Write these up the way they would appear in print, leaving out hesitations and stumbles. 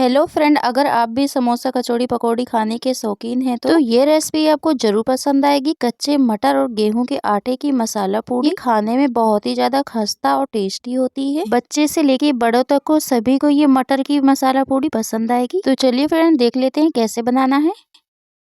Hello friend, अगर आप भी समोसा कचौड़ी पकौड़ी खाने के शौकीन हैं तो ये रेसिपी आपको जरूर पसंद आएगी। कच्चे मटर और गेहूं के आटे की मसाला पूड़ी खाने में बहुत ही ज्यादा खस्ता और टेस्टी होती है। बच्चे से लेके बड़ों तक को सभी को ये मटर की मसाला पूड़ी पसंद आएगी। तो चलिए फ्रेंड, देख लेते हैं कैसे बनाना है।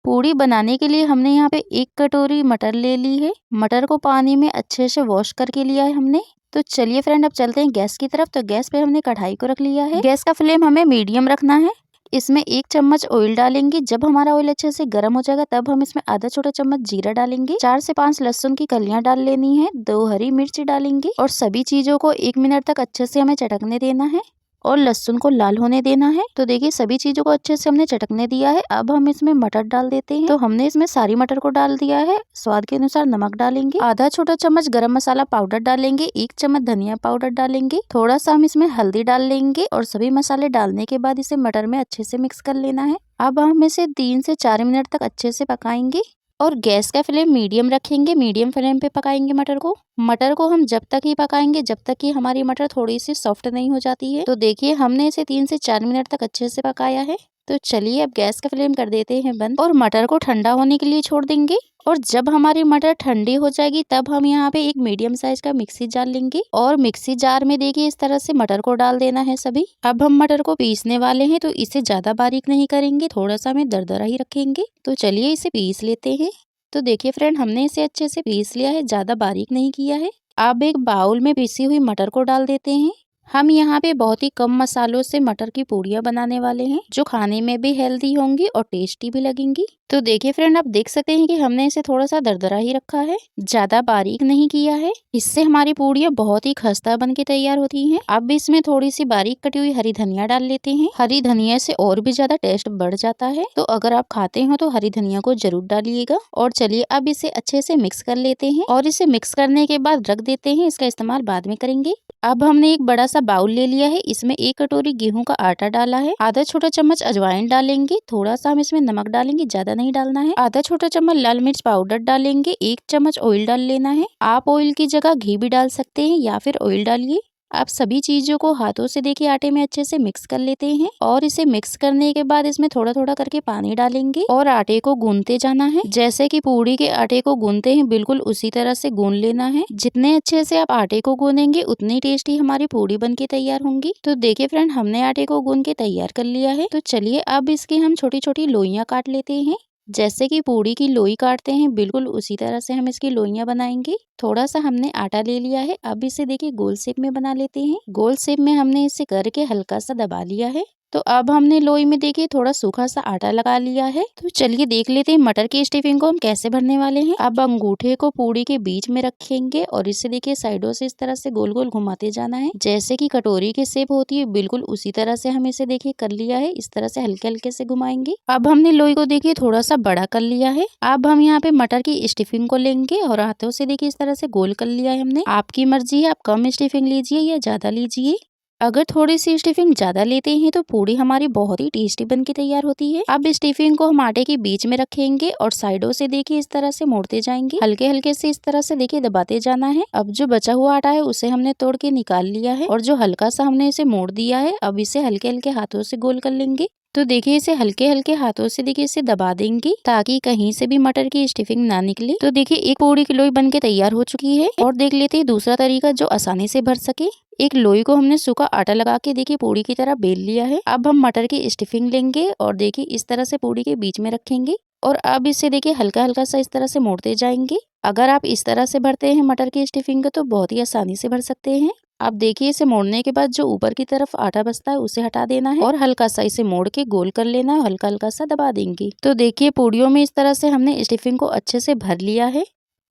पूड़ी बनाने के लिए हमने यहाँ पे 1 कटोरी मटर ले ली है। मटर को पानी में अच्छे से वॉश करके लिया है हमने। तो चलिए फ्रेंड, अब चलते हैं गैस की तरफ। तो गैस पे हमने कढ़ाई को रख लिया है। गैस का फ्लेम हमें मीडियम रखना है। इसमें 1 चम्मच ऑयल डालेंगे। जब हमारा ऑयल अच्छे से गर्म हो जाएगा तब हम इसमें आधा छोटा चम्मच जीरा डालेंगे। 4 से 5 लहसुन की कलियां डाल लेनी है। 2 हरी मिर्ची डालेंगे और सभी चीजों को 1 मिनट तक अच्छे से हमें चटकने देना है और लहसुन को लाल होने देना है। तो देखिए, सभी चीजों को अच्छे से हमने चटकने दिया है। अब हम इसमें मटर डाल देते हैं। तो हमने इसमें सारी मटर को डाल दिया है। स्वाद के अनुसार नमक डालेंगे। आधा छोटा चम्मच गरम मसाला पाउडर डालेंगे। 1 चम्मच धनिया पाउडर डालेंगे। थोड़ा सा हम इसमें हल्दी डाल लेंगे और सभी मसाले डालने के बाद इसे मटर में अच्छे से मिक्स कर लेना है। अब हम इसे 3 से 4 मिनट तक अच्छे से पकाएंगे और गैस का फ्लेम मीडियम रखेंगे। मीडियम फ्लेम पे पकाएंगे मटर को हम जब तक ही पकाएंगे जब तक कि हमारी मटर थोड़ी सी सॉफ्ट नहीं हो जाती है। तो देखिए, हमने इसे 3 से 4 मिनट तक अच्छे से पकाया है। तो चलिए, अब गैस का फ्लेम कर देते हैं बंद और मटर को ठंडा होने के लिए छोड़ देंगे। और जब हमारी मटर ठंडी हो जाएगी तब हम यहाँ पे एक मीडियम साइज का मिक्सी जार लेंगे और मिक्सी जार में देखिए इस तरह से मटर को डाल देना है सभी। अब हम मटर को पीसने वाले हैं, तो इसे ज्यादा बारीक नहीं करेंगे, थोड़ा सा हमें दरदरा ही रखेंगे। तो चलिए, इसे पीस लेते हैं। तो देखिए फ्रेंड, हमने इसे अच्छे से पीस लिया है, ज्यादा बारीक नहीं किया है। अब एक बाउल में पीसी हुई मटर को डाल देते हैं। हम यहाँ पे बहुत ही कम मसालों से मटर की पूड़ियाँ बनाने वाले हैं, जो खाने में भी हेल्दी होंगी और टेस्टी भी लगेंगी। तो देखिए फ्रेंड, आप देख सकते हैं कि हमने इसे थोड़ा सा दरदरा ही रखा है, ज्यादा बारीक नहीं किया है। इससे हमारी पूड़ियाँ बहुत ही खस्ता बन के तैयार होती हैं। अब इसमें थोड़ी सी बारीक कटी हुई हरी धनिया डाल लेते हैं। हरी धनिया से और भी ज्यादा टेस्ट बढ़ जाता है, तो अगर आप खाते हो तो हरी धनिया को जरूर डालिएगा। और चलिए, अब इसे अच्छे से मिक्स कर लेते हैं और इसे मिक्स करने के बाद रख देते हैं। इसका इस्तेमाल बाद में करेंगे। अब हमने एक बड़ा सा बाउल ले लिया है। इसमें 1 कटोरी गेहूं का आटा डाला है। आधा छोटा चम्मच अजवाइन डालेंगे। थोड़ा सा हम इसमें नमक डालेंगे, ज्यादा नहीं डालना है। आधा छोटा चम्मच लाल मिर्च पाउडर डालेंगे। 1 चम्मच ऑयल डाल लेना है। आप ऑयल की जगह घी भी डाल सकते हैं या फिर ऑयल डालिए। आप सभी चीजों को हाथों से देखिए आटे में अच्छे से मिक्स कर लेते हैं और इसे मिक्स करने के बाद इसमें थोड़ा थोड़ा करके पानी डालेंगे और आटे को गूंथते जाना है। जैसे कि पूड़ी के आटे को गूंथते हैं, बिल्कुल उसी तरह से गूंथ लेना है। जितने अच्छे से आप आटे को गूंथेंगे उतनी टेस्टी हमारी पूड़ी बन के तैयार होंगी। तो देखिए फ्रेंड, हमने आटे को गूंथ के तैयार कर लिया है। तो चलिए, अब इसकी हम छोटी छोटी लोइयां काट लेते हैं। जैसे कि पूड़ी की लोई काटते हैं, बिल्कुल उसी तरह से हम इसकी लोइयां बनाएंगे। थोड़ा सा हमने आटा ले लिया है। अब इसे देखिए गोल शेप में बना लेते हैं। गोल शेप में हमने इसे करके हल्का सा दबा लिया है। तो अब हमने लोई में देखिए थोड़ा सूखा सा आटा लगा लिया है। तो चलिए देख लेते हैं मटर की स्टफिंग को हम कैसे भरने वाले हैं। अब अंगूठे को पूड़ी के बीच में रखेंगे और इसे देखिए साइडों से इस तरह से गोल गोल घुमाते जाना है। जैसे कि कटोरी की शेप होती है, बिल्कुल उसी तरह से हम इसे देखिए कर लिया है। इस तरह से हल्के हल्के से घुमाएंगे। अब हमने लोई को देखिए थोड़ा सा बड़ा कर लिया है। अब हम यहाँ पे मटर की स्टफिंग को लेंगे और हाथों से देखिए इस तरह से गोल कर लिया है हमने। आपकी मर्जी है, आप कम स्टफिंग लीजिए या ज्यादा लीजिए। अगर थोड़ी सी स्टफिंग ज्यादा लेते हैं तो पूड़ी हमारी बहुत ही टेस्टी बन के तैयार होती है। अब स्टफिंग को हम आटे के बीच में रखेंगे और साइडों से देखिए इस तरह से मोड़ते जाएंगे। हल्के हल्के से इस तरह से देखिए दबाते जाना है। अब जो बचा हुआ आटा है उसे हमने तोड़ के निकाल लिया है और जो हल्का सा हमने इसे मोड़ दिया है, अब इसे हल्के हल्के हाथों से गोल कर लेंगे। तो देखिए, इसे हल्के हल्के हाथों से देखिए इसे दबा देंगे ताकि कहीं से भी मटर की स्टफिंग ना निकले। तो देखिए, एक पूड़ी की लोई बन के तैयार हो चुकी है। और देख लेते हैं दूसरा तरीका जो आसानी से भर सके। एक लोई को हमने सूखा आटा लगा के देखिए पूड़ी की तरह बेल लिया है। अब हम मटर की स्टफिंग लेंगे और देखिए इस तरह से पूड़ी के बीच में रखेंगे और अब इसे देखिए हल्का हल्का सा इस तरह से मोड़ते जाएंगे। अगर आप इस तरह से भरते हैं मटर की स्टफिंग तो बहुत ही आसानी से भर सकते हैं। अब देखिए, इसे मोड़ने के बाद जो ऊपर की तरफ आटा बचता है उसे हटा देना है और हल्का सा इसे मोड़ के गोल कर लेना है। हल्का हल्का सा दबा देंगे। तो देखिए, पूड़ियों में इस तरह से हमने स्टफिंग को अच्छे से भर लिया है।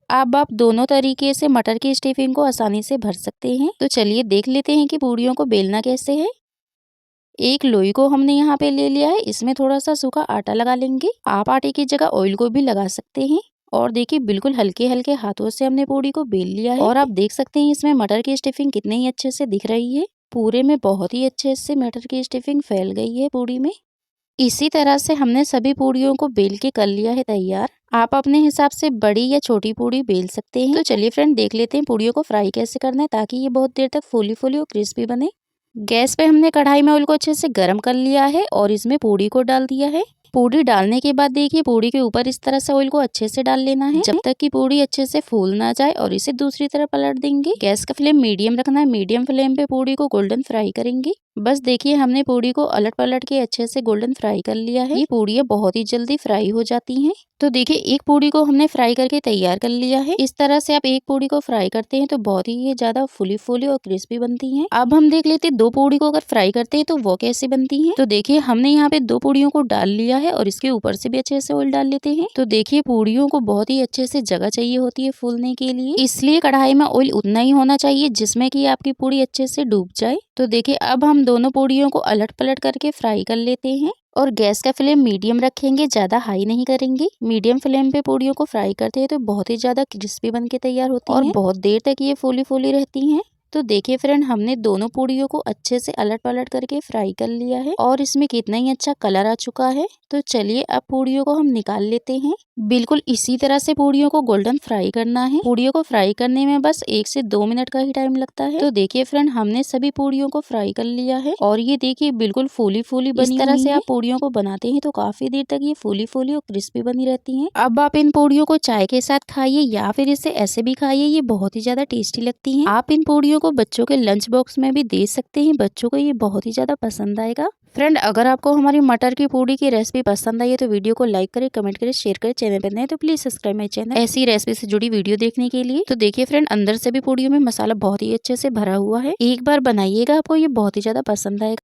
अब आप दोनों तरीके से मटर की स्टफिंग को आसानी से भर सकते हैं। तो चलिए देख लेते हैं कि पूड़ियों को बेलना कैसे है। एक लोई को हमने यहाँ पे ले लिया है। इसमें थोड़ा सा सूखा आटा लगा लेंगे। आप आटे की जगह ऑयल को भी लगा सकते हैं। और देखिए, बिल्कुल हल्के हल्के हाथों से हमने पूड़ी को बेल लिया है। और आप देख सकते हैं इसमें मटर की स्टफिंग कितने ही अच्छे से दिख रही है। पूरे में बहुत ही अच्छे से मटर की स्टफिंग फैल गई है पूड़ी में। इसी तरह से हमने सभी पूड़ियों को बेल के कर लिया है तैयार। आप अपने हिसाब से बड़ी या छोटी पूड़ी बेल सकते हैं। तो चलिए फ्रेंड, देख लेते हैं पूड़ियों को फ्राई कैसे करना है ताकि ये बहुत देर तक फूली फूली और क्रिस्पी बने। गैस पे हमने कढ़ाई में ऑयल को अच्छे से गर्म कर लिया है और इसमें पूड़ी को डाल दिया है। पूड़ी डालने के बाद देखिए पूड़ी के ऊपर इस तरह से ऑयल को अच्छे से डाल लेना है जब तक कि पूड़ी अच्छे से फूल ना जाए और इसे दूसरी तरफ पलट देंगे। गैस का फ्लेम मीडियम रखना है। मीडियम फ्लेम पे पूड़ी को गोल्डन फ्राई करेंगे। बस देखिए हमने पूड़ी को अलट पलट के अच्छे से गोल्डन फ्राई कर लिया है। ये पूड़ियाँ बहुत ही जल्दी फ्राई हो जाती हैं। तो देखिए एक पूड़ी को हमने फ्राई करके तैयार कर लिया है। इस तरह से आप एक पूड़ी को फ्राई करते हैं तो बहुत ही ज्यादा फुली फुली और क्रिस्पी बनती हैं। अब हम देख लेते हैं दो पूड़ी को अगर फ्राई करते हैं तो वो कैसे बनती हैं। तो देखिए हमने यहाँ पे दो पूड़ियों को डाल लिया है और इसके ऊपर से भी अच्छे से ऑयल डाल लेते हैं। तो देखिए पूड़ियों को बहुत ही अच्छे से जगह चाहिए होती है फूलने के लिए, इसलिए कढ़ाई में ऑयल उतना ही होना चाहिए जिसमें कि आपकी पूड़ी अच्छे से डूब जाए। तो देखिए अब हम दोनों पूड़ियों को अलट पलट करके फ्राई कर लेते हैं और गैस का फ्लेम मीडियम रखेंगे, ज्यादा हाई नहीं करेंगे। मीडियम फ्लेम पे पूड़ियों को फ्राई करते हैं तो बहुत ही ज्यादा क्रिस्पी बन के तैयार होती हैं और बहुत देर तक ये फूली फूली रहती हैं। तो देखिए फ्रेंड हमने दोनों पूड़ियों को अच्छे से अलट पलट करके फ्राई कर लिया है और इसमें कितना ही अच्छा कलर आ चुका है। तो चलिए अब पूड़ियों को हम निकाल लेते हैं। बिल्कुल इसी तरह से पूड़ियों को गोल्डन फ्राई करना है। पूड़ियों को फ्राई करने में बस 1 से 2 मिनट का ही टाइम लगता है। तो देखिए फ्रेंड हमने सभी पूड़ियों को फ्राई कर लिया है और ये देखिए बिल्कुल फूली फूली बनी। इस तरह से आप पूड़ियों को बनाते हैं तो काफी देर तक ये फूली फूली और क्रिस्पी बनी रहती हैं। अब आप इन पूड़ियों को चाय के साथ खाइए या फिर इसे ऐसे भी खाइए, ये बहुत ही ज्यादा टेस्टी लगती हैं। आप इन पूड़ियों को बच्चों के लंच बॉक्स में भी दे सकते हैं, बच्चों को ये बहुत ही ज्यादा पसंद आएगा। फ्रेंड अगर आपको हमारी मटर की पूड़ी की रेसिपी पसंद आई है तो वीडियो को लाइक करें, कमेंट करें, शेयर करें। चैनल पर नए तो प्लीज सब्सक्राइब माई चैनल ऐसी रेसिपी से जुड़ी वीडियो देखने के लिए। तो देखिए फ्रेंड अंदर से भी पूड़ियों में मसाला बहुत ही अच्छे से भरा हुआ है। एक बार बनाइएगा, आपको ये बहुत ही ज्यादा पसंद आएगा।